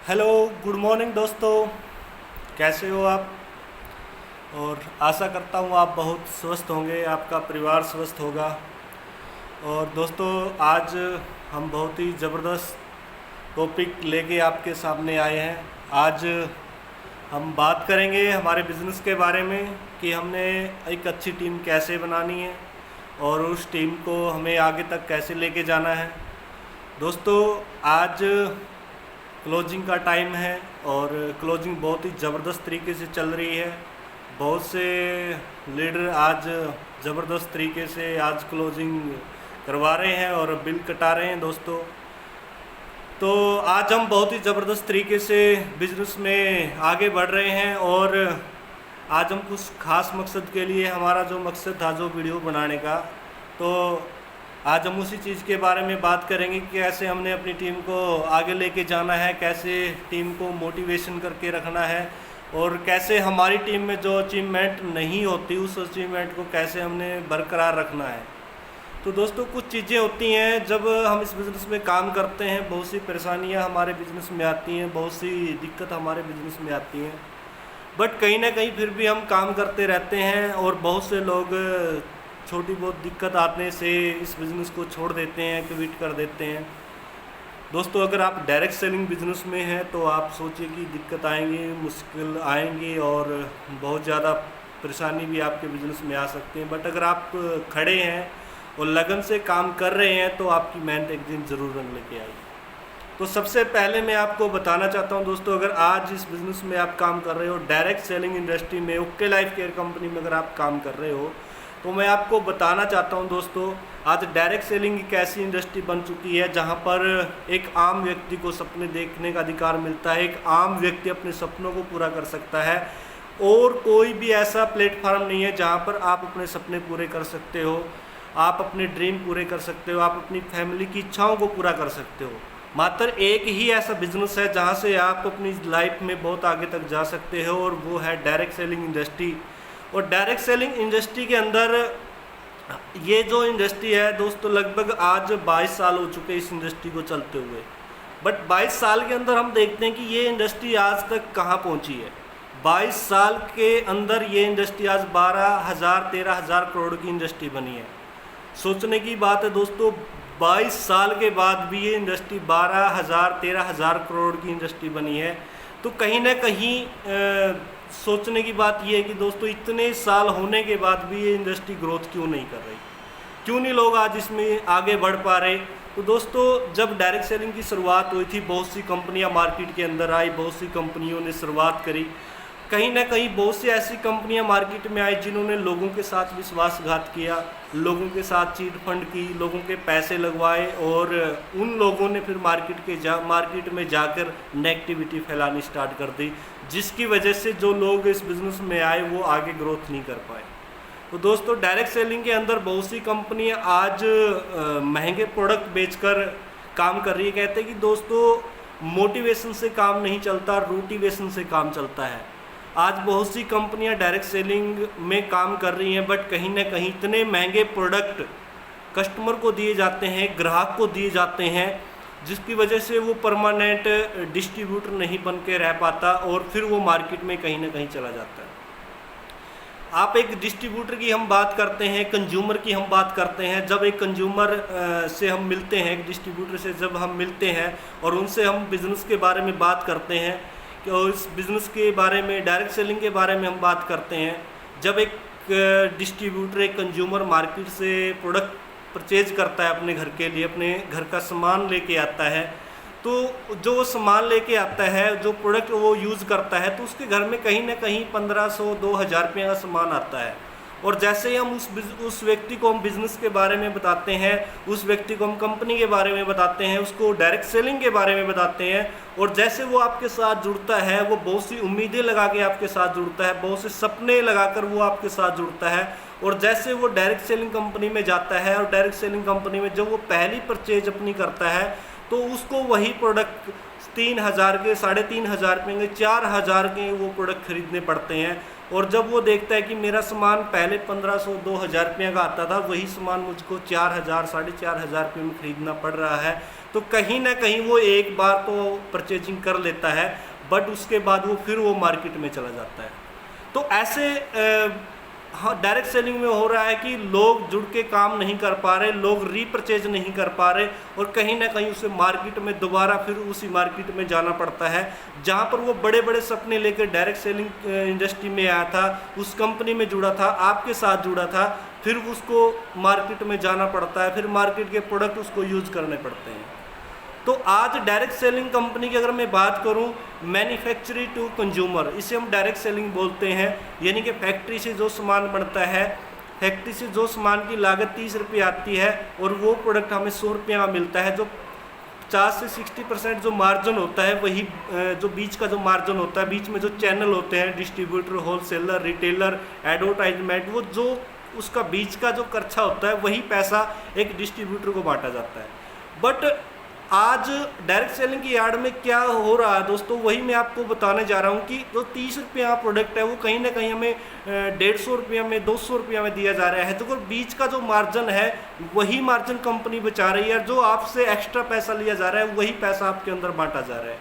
Hello, good morning दोस्तों। कैसे हो आप? और आशा करता हूँ आप बहुत स्वस्थ होंगे, आपका परिवार स्वस्थ होगा। और दोस्तों, आज हम बहुत ही ज़बरदस्त टॉपिक लेके आपके सामने आए हैं। आज हम बात करेंगे हमारे बिज़नेस के बारे में कि हमने एक अच्छी टीम कैसे बनानी है और उस टीम को हमें आगे तक कैसे लेके जाना है। दोस्तों, आज क्लोजिंग का टाइम है और क्लोजिंग बहुत ही ज़बरदस्त तरीके से चल रही है। बहुत से लीडर आज ज़बरदस्त तरीके से आज क्लोजिंग करवा रहे हैं और बिल कटा रहे हैं दोस्तों। तो आज हम बहुत ही ज़बरदस्त तरीके से बिज़नेस में आगे बढ़ रहे हैं और आज हम कुछ खास मकसद के लिए, हमारा जो मकसद था जो वीडियो बनाने का, तो आज हम उसी चीज़ के बारे में बात करेंगे कि कैसे हमने अपनी टीम को आगे लेके जाना है, कैसे टीम को मोटिवेशन करके रखना है और कैसे हमारी टीम में जो अचीवमेंट नहीं होती उस अचीवमेंट को कैसे हमने बरकरार रखना है। तो दोस्तों, कुछ चीज़ें होती हैं जब हम इस बिज़नेस में काम करते हैं, बहुत सी परेशानियां हमारे बिज़नेस में आती हैं, बहुत सी दिक्कत हमारे बिज़नेस में आती हैं, बट कहीं ना कहीं फिर भी हम काम करते रहते हैं और बहुत से लोग छोटी बहुत दिक्कत आने से इस बिज़नेस को छोड़ देते हैं, क्विट कर देते हैं। दोस्तों, अगर आप डायरेक्ट सेलिंग बिज़नेस में हैं तो आप सोचिए कि दिक्कत आएंगी, मुश्किल आएंगी और बहुत ज़्यादा परेशानी भी आपके बिज़नेस में आ सकती है। बट अगर आप खड़े हैं और लगन से काम कर रहे हैं तो आपकी मेहनत एक दिन ज़रूर रंग लेके आएगी। तो सबसे पहले मैं आपको बताना चाहता हूं दोस्तों, अगर आज इस बिज़नेस में आप काम कर रहे हो, डायरेक्ट सेलिंग इंडस्ट्री में, ओके लाइफ केयर कंपनी में अगर आप काम कर रहे हो, तो मैं आपको बताना चाहता हूं दोस्तों, आज डायरेक्ट सेलिंग एक ऐसी इंडस्ट्री बन चुकी है जहां पर एक आम व्यक्ति को सपने देखने का अधिकार मिलता है। एक आम व्यक्ति अपने सपनों को पूरा कर सकता है और कोई भी ऐसा प्लेटफॉर्म नहीं है जहां पर आप अपने सपने पूरे कर सकते हो, आप अपने ड्रीम पूरे कर सकते हो, आप अपनी फैमिली की इच्छाओं को पूरा कर सकते हो। मात्र एक ही ऐसा बिजनेस है जहां से आप अपनी लाइफ में बहुत आगे तक जा सकते हो और वो है डायरेक्ट सेलिंग इंडस्ट्री। और डायरेक्ट सेलिंग इंडस्ट्री के अंदर ये जो इंडस्ट्री है दोस्तों, लगभग आज 22 साल हो चुके इस इंडस्ट्री को चलते हुए। बट 22 साल के अंदर हम देखते हैं कि ये इंडस्ट्री आज तक कहाँ पहुँची है। 22 साल के अंदर ये इंडस्ट्री आज 12,000-13,000 करोड़ की इंडस्ट्री बनी है। सोचने की बात है दोस्तों, 22 साल के बाद भी ये इंडस्ट्री 12,000-13,000 करोड़ की इंडस्ट्री बनी है। तो कहीं ना कहीं सोचने की बात ये है कि दोस्तों, इतने साल होने के बाद भी ये इंडस्ट्री ग्रोथ क्यों नहीं कर रही, क्यों नहीं लोग आज इसमें आगे बढ़ पा रहे। तो दोस्तों, जब डायरेक्ट सेलिंग की शुरुआत हुई थी, बहुत सी कंपनियां मार्केट के अंदर आई, बहुत सी कंपनियों ने शुरुआत करी। कहीं ना कहीं बहुत सी ऐसी कंपनियां मार्केट में आई जिन्होंने लोगों के साथ विश्वासघात किया, लोगों के साथ चीट फंड की, लोगों के पैसे लगवाए और उन लोगों ने फिर मार्केट में जाकर नेगेटिविटी फैलानी स्टार्ट कर दी, जिसकी वजह से जो लोग इस बिज़नेस में आए वो आगे ग्रोथ नहीं कर पाए। तो दोस्तों, डायरेक्ट सेलिंग के अंदर बहुत सी कंपनियां आज महंगे प्रोडक्ट बेचकर काम कर रही है। कहते हैं कि दोस्तों, मोटिवेशन से काम नहीं चलता, रोटिवेशन से काम चलता है। आज बहुत सी कंपनियां डायरेक्ट सेलिंग में काम कर रही हैं, बट कहीं ना कहीं इतने महंगे प्रोडक्ट कस्टमर को दिए जाते हैं, ग्राहक को दिए जाते हैं, जिसकी वजह से वो परमानेंट डिस्ट्रीब्यूटर नहीं बन के रह पाता और फिर वो मार्केट में कहीं ना कहीं चला जाता है। आप एक डिस्ट्रीब्यूटर की हम बात करते हैं, कंज्यूमर की हम बात करते हैं। जब एक कंज्यूमर से हम मिलते हैं, एक डिस्ट्रीब्यूटर से जब हम मिलते हैं और उनसे हम बिज़नेस के बारे में बात करते हैं और इस बिज़नेस के बारे में, डायरेक्ट सेलिंग के बारे में हम बात करते हैं, जब एक डिस्ट्रीब्यूटर, एक कंज्यूमर मार्केट से प्रोडक्ट परचेज करता है अपने घर के लिए, अपने घर का सामान लेके आता है, तो जो सामान लेके आता है, जो प्रोडक्ट वो यूज़ करता है, तो उसके घर में कहीं ना कहीं 1,500-2,000 रुपये का सामान आता है। और जैसे ही हम उस व्यक्ति को हम बिज़नेस के बारे में बताते हैं, उस व्यक्ति को हम कंपनी के बारे में बताते हैं, उसको डायरेक्ट सेलिंग के बारे में बताते हैं, और जैसे वो आपके साथ जुड़ता है, वो बहुत सी उम्मीदें लगा के आपके साथ जुड़ता है, बहुत से सपने लगाकर वो आपके साथ जुड़ता है। और जैसे वो डायरेक्ट सेलिंग कंपनी में जाता है और डायरेक्ट सेलिंग कंपनी में जब वो पहली परचेज अपनी करता है, तो उसको वही प्रोडक्ट 3,000 के, 3,500 रुपये के, 4,000 के वो प्रोडक्ट खरीदने पड़ते हैं। और जब वो देखता है कि मेरा सामान पहले 1,500-2,000 रुपये का आता था, वही सामान मुझको 4,000, 4,500 रुपये में ख़रीदना पड़ रहा है, तो कहीं ना कहीं वो एक बार तो परचेजिंग कर लेता है, बट उसके बाद वो फिर वो मार्केट में चला जाता है। तो ऐसे हाँ, डायरेक्ट सेलिंग में हो रहा है कि लोग जुड़ के काम नहीं कर पा रहे, लोग रीपरचेज नहीं कर पा रहे, और कहीं ना कहीं उसे मार्केट में दोबारा फिर उसी मार्केट में जाना पड़ता है जहाँ पर वो बड़े बड़े सपने लेकर डायरेक्ट सेलिंग इंडस्ट्री में आया था, उस कंपनी में जुड़ा था, आपके साथ जुड़ा था, फिर उसको मार्केट में जाना पड़ता है, फिर मार्केट के प्रोडक्ट उसको यूज करने पड़ते हैं। तो आज डायरेक्ट सेलिंग कंपनी की अगर मैं बात करूं, मैन्युफैक्चरिंग टू कंज्यूमर, इसे हम डायरेक्ट सेलिंग बोलते हैं। यानी कि फैक्ट्री से जो सामान बनता है, फैक्ट्री से जो सामान की लागत 30 रुपये आती है और वो प्रोडक्ट हमें 100 रुपये का मिलता है, जो 50 से 60% जो मार्जिन होता है, वही जो बीच का जो मार्जिन होता है, बीच में जो चैनल होते हैं, डिस्ट्रीब्यूटर, होलसेलर, रिटेलर, एडवर्टाइजमेंट, वो जो उसका बीच का जो खर्चा होता है, वही पैसा एक डिस्ट्रीब्यूटर को बांटा जाता है। बट आज डायरेक्ट सेलिंग की यार्ड में क्या हो रहा है दोस्तों, वही मैं आपको बताने जा रहा हूँ कि जो 30 रुपये प्रोडक्ट है वो कहीं ना कहीं हमें 150 रुपये में, 200 रुपये में दिया जा रहा है। तो बीच का जो मार्जिन है वही मार्जिन कंपनी बचा रही है, जो आपसे एक्स्ट्रा पैसा लिया जा रहा है वही पैसा आपके अंदर बांटा जा रहा है।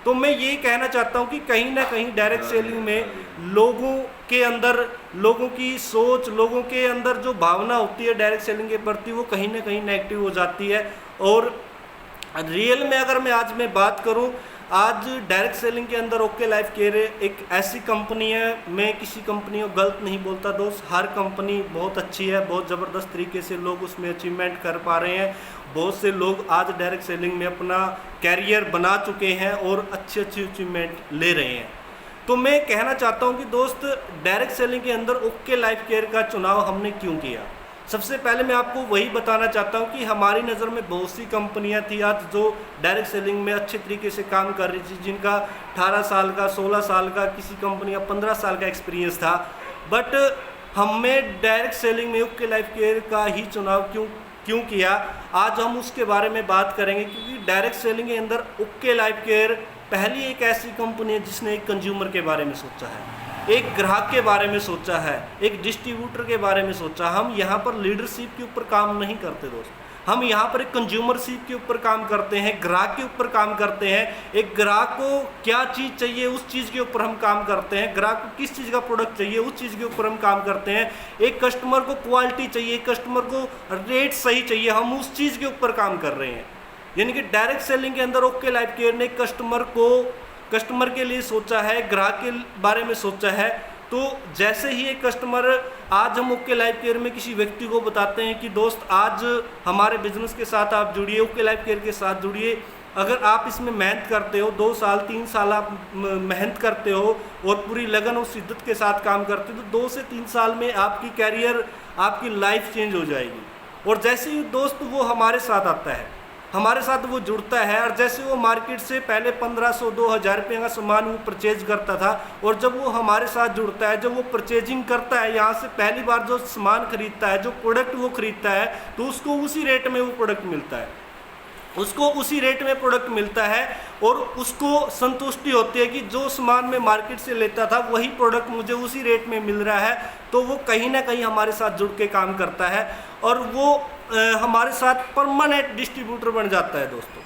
तो मैं ये कहना चाहता हूँ कि कहीं ना कहीं डायरेक्ट सेलिंग में लोगों के अंदर, लोगों की सोच, लोगों के अंदर जो भावना होती है डायरेक्ट सेलिंग के प्रति, वो कहीं ना कहीं नेगेटिव हो जाती है। और रियल में अगर मैं बात करूं, आज डायरेक्ट सेलिंग के अंदर ओके लाइफ केयर एक ऐसी कंपनी है, मैं किसी कंपनी को गलत नहीं बोलता दोस्त, हर कंपनी बहुत अच्छी है, बहुत ज़बरदस्त तरीके से लोग उसमें अचीवमेंट कर पा रहे हैं। बहुत से लोग आज डायरेक्ट सेलिंग में अपना कैरियर बना चुके हैं और अच्छे अचीवमेंट ले रहे हैं। तो मैं कहना चाहता हूं कि दोस्त, डायरेक्ट सेलिंग के अंदर ओके लाइफ केयर का चुनाव हमने क्यों किया। सबसे पहले मैं आपको वही बताना चाहता हूं कि हमारी नज़र में बहुत सी कंपनियां थी आज जो डायरेक्ट सेलिंग में अच्छे तरीके से काम कर रही थी, जिनका 18 साल का, 16 साल का, किसी कंपनी का 15 साल का एक्सपीरियंस था। बट हमें डायरेक्ट सेलिंग में ओके लाइफ केयर का ही चुनाव क्यों किया, आज हम उसके बारे में बात करेंगे। क्योंकि डायरेक्ट सेलिंग के अंदर ओके लाइफ केयर पहली एक ऐसी कंपनी है जिसने एक कंज्यूमर के बारे में सोचा है, एक ग्राहक के बारे में सोचा है, एक डिस्ट्रीब्यूटर के बारे में सोचा। हम यहाँ पर लीडरशिप के ऊपर काम नहीं करते दोस्त, हम यहाँ पर एक कंज्यूमरशिप के ऊपर काम करते हैं, ग्राहक के ऊपर काम करते हैं। एक ग्राहक को क्या चीज़ चाहिए उस चीज़ के ऊपर हम काम करते हैं, ग्राहक को किस चीज़ का प्रोडक्ट चाहिए उस चीज़ के ऊपर हम काम करते हैं। एक कस्टमर को क्वालिटी चाहिए, एक कस्टमर को रेट सही चाहिए, हम उस चीज़ के ऊपर काम कर रहे हैं। यानी कि डायरेक्ट सेलिंग के अंदर ओके लाइफ केयर ने कस्टमर के लिए सोचा है, ग्राहक के बारे में सोचा है। तो जैसे ही एक कस्टमर, आज हम ओके लाइफ केयर में किसी व्यक्ति को बताते हैं कि दोस्त आज हमारे बिजनेस के साथ आप जुड़िए, ओके लाइफ केयर के साथ जुड़िए, अगर आप इसमें मेहनत करते हो, 2 साल 3 साल आप मेहनत करते हो और पूरी लगन और शिद्दत के साथ काम करते हो, तो 2 से 3 साल में आपकी कैरियर, आपकी लाइफ चेंज हो जाएगी। और जैसे ही दोस्त वो हमारे साथ आता है, हमारे साथ वो जुड़ता है, और जैसे वो मार्केट से पहले 1500-2000 रुपये का सामान वो परचेज करता था, और जब वो हमारे साथ जुड़ता है, जब वो परचेजिंग करता है, यहाँ से पहली बार जो सामान खरीदता है, जो प्रोडक्ट वो खरीदता है, तो उसको उसी रेट में वो प्रोडक्ट मिलता है, उसको उसी रेट में प्रोडक्ट मिलता है, और उसको संतुष्टि होती है कि जो सामान मैं मार्केट से लेता था वही प्रोडक्ट मुझे उसी रेट में मिल रहा है। तो वो कहीं ना कहीं हमारे साथ जुड़ के काम करता है और वो हमारे साथ परमानेंट डिस्ट्रीब्यूटर बन जाता है। दोस्तों,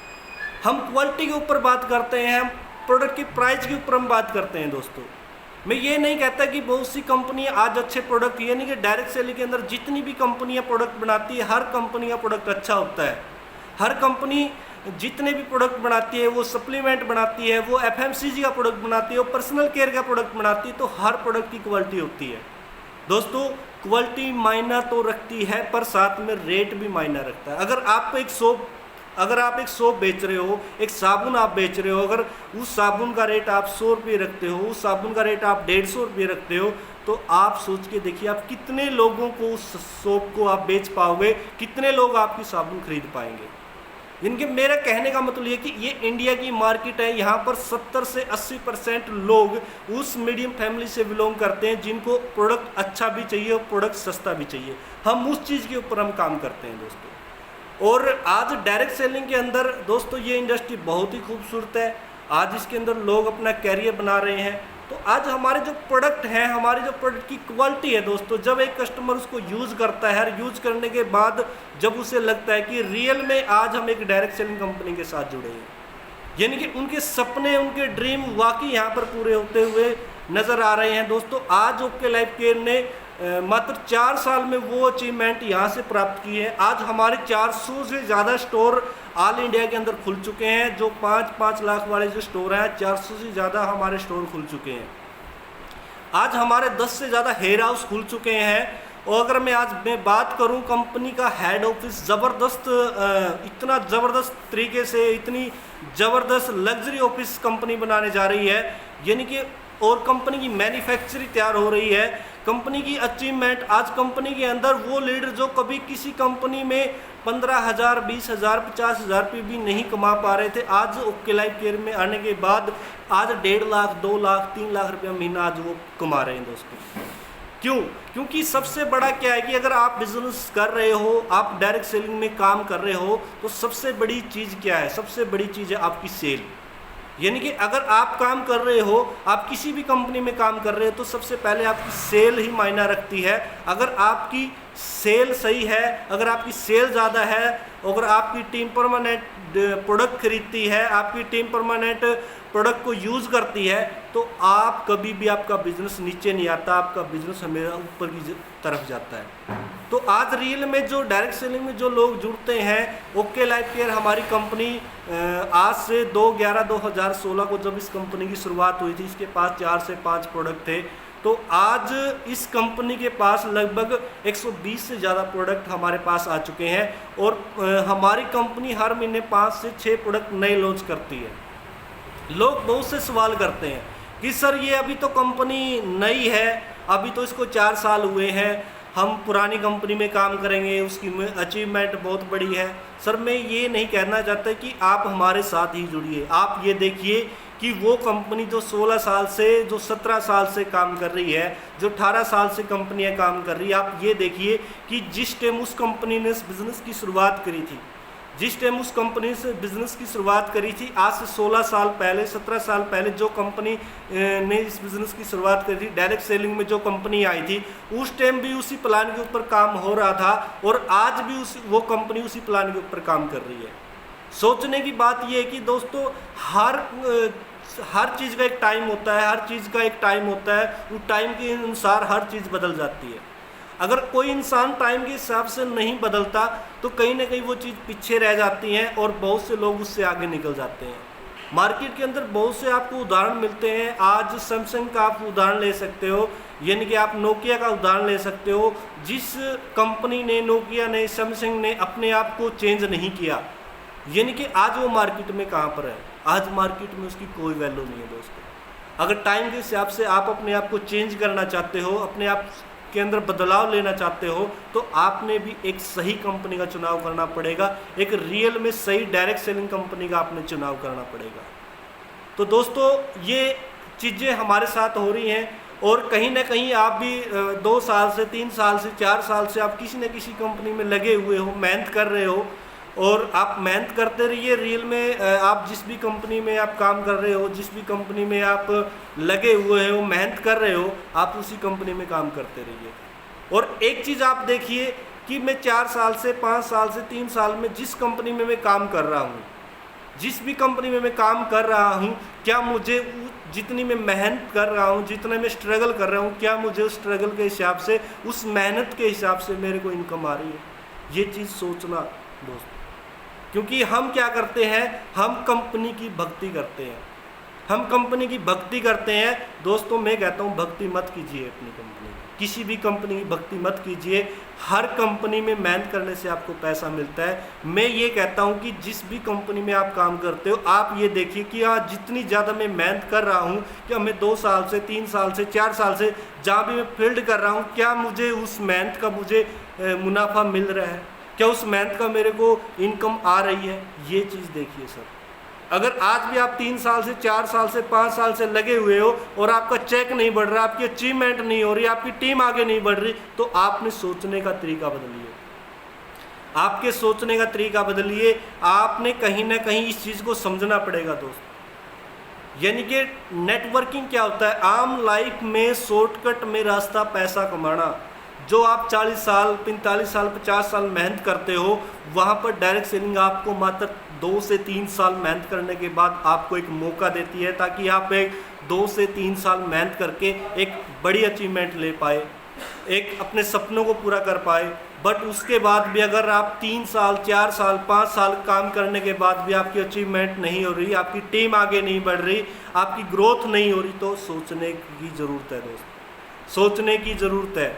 हम क्वालिटी के ऊपर बात करते हैं, हम प्रोडक्ट की प्राइस के ऊपर हम बात करते हैं। दोस्तों, मैं ये नहीं कहता कि बहुत सी कंपनियां आज अच्छे प्रोडक्ट, यानी कि डायरेक्ट सेलिंग के अंदर जितनी भी कंपनियां प्रोडक्ट बनाती है, हर कंपनी का प्रोडक्ट अच्छा होता है। हर कंपनी जितने भी प्रोडक्ट बनाती है, वो सप्लीमेंट बनाती है, वो FMCG का प्रोडक्ट बनाती है, वो पर्सनल केयर का प्रोडक्ट बनाती है, तो हर प्रोडक्ट की क्वालिटी होती है। दोस्तों, क्वालिटी मायना तो रखती है, पर साथ में रेट भी मायना रखता है। अगर आप एक सोप बेच रहे हो, एक साबुन आप बेच रहे हो, अगर उस साबुन का रेट आप 100 रुपये रखते हो, उस साबुन का रेट आप 150 रुपये रखते हो, तो आप सोच के देखिए आप कितने लोगों को उस सोप को आप बेच पाओगे, कितने लोग आपकी साबुन खरीद पाएंगे। इनके मेरा कहने का मतलब ये कि ये इंडिया की मार्केट है, यहाँ पर 70 से 80% लोग उस मीडियम फैमिली से बिलोंग करते हैं जिनको प्रोडक्ट अच्छा भी चाहिए और प्रोडक्ट सस्ता भी चाहिए। हम उस चीज़ के ऊपर हम काम करते हैं दोस्तों। और आज डायरेक्ट सेलिंग के अंदर दोस्तों ये इंडस्ट्री बहुत ही खूबसूरत है। आज इसके अंदर लोग अपना कैरियर बना रहे हैं, तो आज हमारे जो प्रोडक्ट हैं, हमारी जो प्रोडक्ट की क्वालिटी है दोस्तों, जब एक कस्टमर उसको यूज़ करता है और यूज़ करने के बाद जब उसे लगता है कि रियल में आज हम एक डायरेक्ट सेलिंग कंपनी के साथ जुड़े हैं, यानी कि उनके सपने, उनके ड्रीम वाकई यहाँ पर पूरे होते हुए नज़र आ रहे हैं दोस्तों। आज ओके लाइफ केयर ने मात्र 4 साल में वो अचीवमेंट यहाँ से प्राप्त की है। आज हमारे 400 से ज़्यादा स्टोर ऑल इंडिया के अंदर खुल चुके हैं। जो 5-5 लाख वाले जो स्टोर हैं, 400 से ज़्यादा हमारे स्टोर खुल चुके हैं। आज हमारे 10 से ज़्यादा हेयर हाउस खुल चुके हैं। और अगर मैं बात करूं कंपनी का हेड ऑफिस, ज़बरदस्त, इतना ज़बरदस्त तरीके से इतनी ज़बरदस्त लग्जरी ऑफिस कंपनी बनाने जा रही है, यानी कि और कंपनी की मैन्युफैक्चरिंग तैयार हो रही है। कंपनी की अचीवमेंट, आज कंपनी के अंदर वो लीडर जो कभी किसी कंपनी में 15,000, 20,000, 50,000 रुपये भी नहीं कमा पा रहे थे, आज ओके लाइफ केयर में आने के बाद आज 1.5 लाख, 2 लाख, 3 लाख रुपया महीना आज वो कमा रहे हैं दोस्तों। क्यों? क्योंकि सबसे बड़ा क्या है कि अगर आप बिजनेस कर रहे हो, आप डायरेक्ट सेलिंग में काम कर रहे हो, तो सबसे बड़ी चीज़ क्या है? सबसे बड़ी चीज़ है आपकी सेल। यानी कि अगर आप काम कर रहे हो, आप किसी भी कंपनी में काम कर रहे हो, तो सबसे पहले आपकी सेल ही मायना रखती है। अगर आपकी सेल सही है, अगर आपकी सेल ज़्यादा है, अगर आपकी टीम परमानेंट प्रोडक्ट खरीदती है, आपकी टीम परमानेंट प्रोडक्ट को यूज़ करती है, तो आप कभी भी आपका बिजनेस नीचे नहीं आता, आपका बिजनेस हमेशा ऊपर की तरफ जाता है। तो आज रियल में जो डायरेक्ट सेलिंग में जो लोग जुड़ते हैं, ओके लाइफ केयर हमारी कंपनी आज से 2/11/2016 को जब इस कंपनी की शुरुआत हुई थी, इसके पास 4 से 5 प्रोडक्ट थे। तो आज इस कंपनी के पास लगभग 120 से ज़्यादा प्रोडक्ट हमारे पास आ चुके हैं। और हमारी कंपनी हर महीने 5 से 6 प्रोडक्ट नए लॉन्च करती है। लोग बहुत से सवाल करते हैं कि सर ये अभी तो कंपनी नई है, अभी तो इसको 4 साल हुए हैं, हम पुरानी कंपनी में काम करेंगे, उसकी अचीवमेंट बहुत बड़ी है। सर मैं ये नहीं कहना चाहता कि आप हमारे साथ ही जुड़िए। आप ये देखिए कि वो कंपनी जो 16 साल से, जो 17 साल से काम कर रही है, जो 18 साल से कंपनियां काम कर रही है, आप ये देखिए कि जिस टाइम उस कंपनी ने इस बिज़नेस की शुरुआत करी थी, जिस टाइम उस कंपनी से बिज़नेस की शुरुआत करी थी, आज से 16 साल पहले, 17 साल पहले जो कंपनी ने इस बिज़नेस की शुरुआत करी थी, डायरेक्ट सेलिंग में जो कंपनी आई थी, उस टाइम भी उसी प्लान के ऊपर काम हो रहा था और आज भी वो कंपनी उसी प्लान के ऊपर काम कर रही है। सोचने की बात यह है कि दोस्तों हर चीज़ का एक टाइम होता है, हर चीज़ का एक टाइम होता है, उस टाइम के अनुसार हर चीज़ बदल जाती है। अगर कोई इंसान टाइम के हिसाब से नहीं बदलता तो कहीं ना कहीं वो चीज़ पीछे रह जाती हैं और बहुत से लोग उससे आगे निकल जाते हैं। मार्केट के अंदर बहुत से आपको उदाहरण मिलते हैं। आज सैमसंग का आप उदाहरण ले सकते हो, यानी कि आप नोकिया का उदाहरण ले सकते हो। जिस कंपनी ने, नोकिया ने, सैमसंग ने अपने आप को चेंज नहीं किया, यानी कि आज वो मार्केट में कहाँ पर है? आज मार्केट में उसकी कोई वैल्यू नहीं है दोस्तों। अगर टाइम के हिसाब से आप अपने आप को चेंज करना चाहते हो, अपने आप के अंदर बदलाव लेना चाहते हो, तो आपने भी एक सही कंपनी का चुनाव करना पड़ेगा। एक रियल में सही डायरेक्ट सेलिंग कंपनी का आपने चुनाव करना पड़ेगा। तो दोस्तों ये चीज़ें हमारे साथ हो रही हैं और कहीं ना कहीं आप भी 2 साल से, 3 साल से, 4 साल से आप किसी न किसी कंपनी में लगे हुए हो, मेहनत कर रहे हो और आप मेहनत करते रहिए। रियल में आप जिस भी कंपनी में आप काम कर रहे हो, जिस भी कंपनी में आप लगे हुए हो, मेहनत कर रहे हो, आप उसी कंपनी में काम करते रहिए। और एक चीज़ आप देखिए कि मैं 4 साल से, 5 साल से, 3 साल में जिस कंपनी में मैं काम कर रहा हूँ, जिस भी कंपनी में मैं काम कर रहा हूँ, क्या मुझे जितनी मैं मेहनत कर रहा हूँ, जितना मैं स्ट्रगल कर रहा हूँ, क्या मुझे उस स्ट्रगल के हिसाब से, उस मेहनत के हिसाब से मेरे को इनकम आ रही है? ये चीज़ सोचना दोस्तों। क्योंकि हम क्या करते हैं, हम कंपनी की भक्ति करते हैं, हम कंपनी की भक्ति करते हैं। दोस्तों मैं कहता हूँ भक्ति मत कीजिए अपनी कंपनी, किसी भी कंपनी की भक्ति मत कीजिए। हर कंपनी में मेहनत करने से आपको पैसा मिलता है। मैं ये कहता हूँ कि जिस भी कंपनी में आप काम करते हो, आप ये देखिए कि हाँ जितनी ज़्यादा मैं मेहनत कर रहा हूँ, क्या मैं 2 साल से, 3 साल से, 4 साल से जहाँ भी मैं फील्ड कर रहा हूँ, क्या मुझे उस मेहनत का मुझे मुनाफा मिल रहा है? क्या उस मेहनत का मेरे को इनकम आ रही है? ये चीज़ देखिए सर। अगर आज भी आप 3 साल से, 4 साल से, 5 साल से लगे हुए हो और आपका चेक नहीं बढ़ रहा, आपकी अचीवमेंट नहीं हो रही, आपकी टीम आगे नहीं बढ़ रही, तो आपने सोचने का तरीका बदलिए। आपके सोचने का तरीका बदलिए। आपने कहीं ना कहीं इस चीज़ को समझना पड़ेगा दोस्त। यानी कि नेटवर्किंग क्या होता है, आम लाइफ में शॉर्टकट में रास्ता पैसा कमाना। जो आप 40 साल 45 साल 50 साल मेहनत करते हो, वहाँ पर डायरेक्ट सेलिंग आपको मात्र 2 से 3 साल मेहनत करने के बाद आपको एक मौका देती है, ताकि आप एक 2 से 3 साल मेहनत करके एक बड़ी अचीवमेंट ले पाए, एक अपने सपनों को पूरा कर पाए। बट उसके बाद भी अगर आप 3 साल 4 साल 5 साल काम करने के बाद भी आपकी अचीवमेंट नहीं हो रही, आपकी टीम आगे नहीं बढ़ रही, आपकी ग्रोथ नहीं हो रही, तो सोचने की ज़रूरत है दोस्त, सोचने की ज़रूरत है।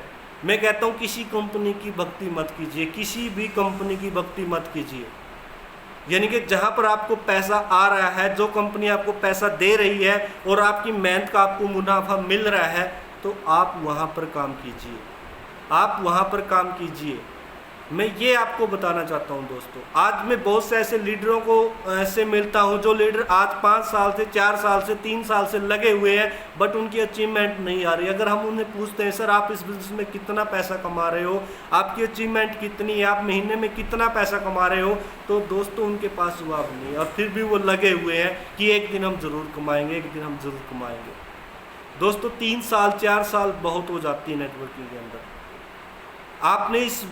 मैं कहता हूँ किसी कंपनी की भक्ति मत कीजिए, किसी भी कंपनी की भक्ति मत कीजिए। यानी कि जहाँ पर आपको पैसा आ रहा है, जो कंपनी आपको पैसा दे रही है और आपकी मेहनत का आपको मुनाफा मिल रहा है, तो आप वहाँ पर काम कीजिए, आप वहाँ पर काम कीजिए। मैं ये आपको बताना चाहता हूँ दोस्तों, आज मैं बहुत से ऐसे लीडरों को ऐसे मिलता हूँ जो लीडर आज 5 साल से 4 साल से 3 साल से लगे हुए हैं, बट उनकी अचीवमेंट नहीं आ रही। अगर हम उन्हें पूछते हैं सर आप इस बिजनेस में कितना पैसा कमा रहे हो, आपकी अचीवमेंट कितनी है, आप महीने में कितना पैसा कमा रहे हो, तो दोस्तों उनके पास जवाब नहीं है, और फिर भी वो लगे हुए हैं कि एक दिन हम ज़रूर कमाएंगे, एक दिन हम ज़रूर कमाएंगे। दोस्तों 3 साल 4 साल बहुत हो जाती है नेटवर्किंग के अंदर। आपने इस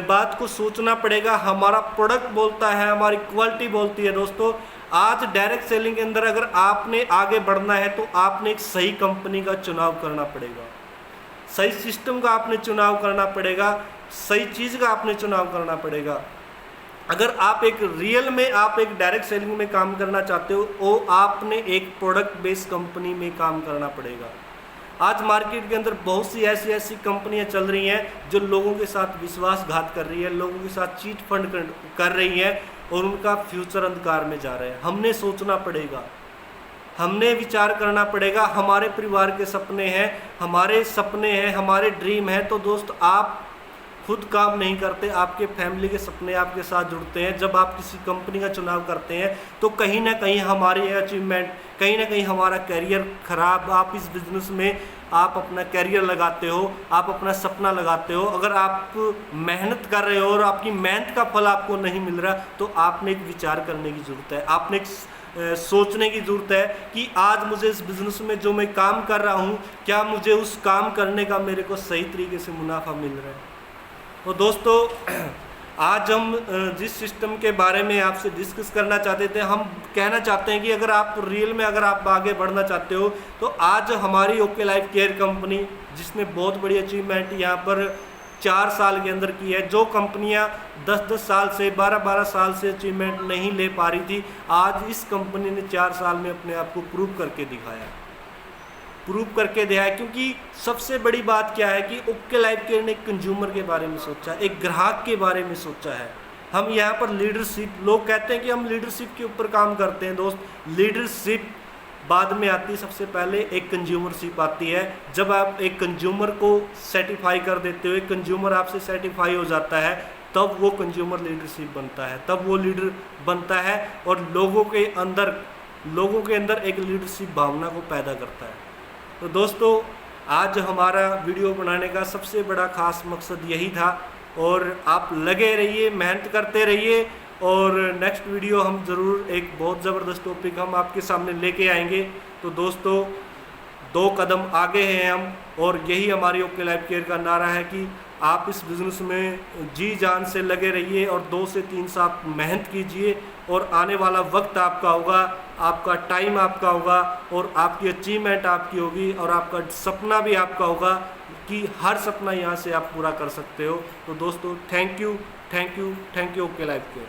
बात को सोचना पड़ेगा, हमारा प्रोडक्ट बोलता है, हमारी क्वालिटी बोलती है। दोस्तों आज डायरेक्ट सेलिंग के अंदर अगर आपने आगे बढ़ना है तो आपने एक सही कंपनी का चुनाव करना पड़ेगा, सही सिस्टम का आपने चुनाव करना पड़ेगा, सही चीज़ का आपने चुनाव करना पड़ेगा। अगर आप एक रियल में आप एक डायरेक्ट सेलिंग में काम करना चाहते हो, तो आपने एक प्रोडक्ट बेस्ड कंपनी में काम करना पड़ेगा। आज मार्केट के अंदर बहुत सी ऐसी कंपनियां चल रही हैं जो लोगों के साथ विश्वासघात कर रही है, लोगों के साथ चीट फंड कर रही है, और उनका फ्यूचर अंधकार में जा रहे हैं। हमने सोचना पड़ेगा, हमने विचार करना पड़ेगा। हमारे परिवार के सपने हैं, हमारे सपने हैं, हमारे ड्रीम हैं। तो दोस्त आप खुद काम नहीं करते, आपके फैमिली के सपने आपके साथ जुड़ते हैं। जब आप किसी कंपनी का चुनाव करते हैं तो कहीं ना कहीं हमारी अचीवमेंट, कहीं ना कहीं हमारा करियर खराब, आप इस बिज़नेस में आप अपना करियर लगाते हो, आप अपना सपना लगाते हो। अगर आप मेहनत कर रहे हो और आपकी मेहनत का फल आपको नहीं मिल रहा, तो आपने एक विचार करने की ज़रूरत है, आपने एक सोचने की ज़रूरत है कि आज मुझे इस बिज़नेस में जो मैं काम कर रहा हूँ, क्या मुझे उस काम करने का मेरे को सही तरीके से मुनाफा मिल रहा है। तो दोस्तों आज हम जिस सिस्टम के बारे में आपसे डिस्कस करना चाहते थे, हम कहना चाहते हैं कि अगर आप रियल में अगर आप आगे बढ़ना चाहते हो, तो आज हमारी ओके लाइफ केयर कंपनी, जिसने बहुत बड़ी अचीवमेंट यहाँ पर 4 साल के अंदर की है, जो कंपनियाँ 10-10 साल से 12-12 साल से अचीवमेंट नहीं ले पा रही थी, आज इस कंपनी ने 4 साल में अपने आप को प्रूव करके दिखाया, प्रूव करके दिया है। क्योंकि सबसे बड़ी बात क्या है कि ओके लाइफ केयर ने एक कंज्यूमर के बारे में सोचा है, एक ग्राहक के बारे में सोचा है। हम यहाँ पर लीडरशिप, लोग कहते हैं कि हम लीडरशिप के ऊपर काम करते हैं। दोस्त लीडरशिप बाद में आती है, सबसे पहले एक कंज्यूमरशिप आती है। जब आप एक कंज्यूमर को सेटिफाई कर देते हो, एक कंज्यूमर आपसे सेटिफाई हो जाता है, तब वो कंज्यूमर लीडरशिप बनता है, तब वो लीडर बनता है और लोगों के अंदर एक लीडरशिप भावना को पैदा करता है। तो दोस्तों आज हमारा वीडियो बनाने का सबसे बड़ा खास मकसद यही था, और आप लगे रहिए, मेहनत करते रहिए, और नेक्स्ट वीडियो हम ज़रूर एक बहुत ज़बरदस्त टॉपिक हम आपके सामने लेके आएंगे। तो दोस्तों 2 कदम आगे हैं हम, और यही हमारी ओके लाइफ केयर का नारा है कि आप इस बिज़नेस में जी जान से लगे रहिए और 2 से 3 साल मेहनत कीजिए, और आने वाला वक्त आपका होगा, आपका टाइम आपका होगा, और आपकी अचीवमेंट आपकी होगी, और आपका सपना भी आपका होगा कि हर सपना यहाँ से आप पूरा कर सकते हो। तो दोस्तों thank you okay life care.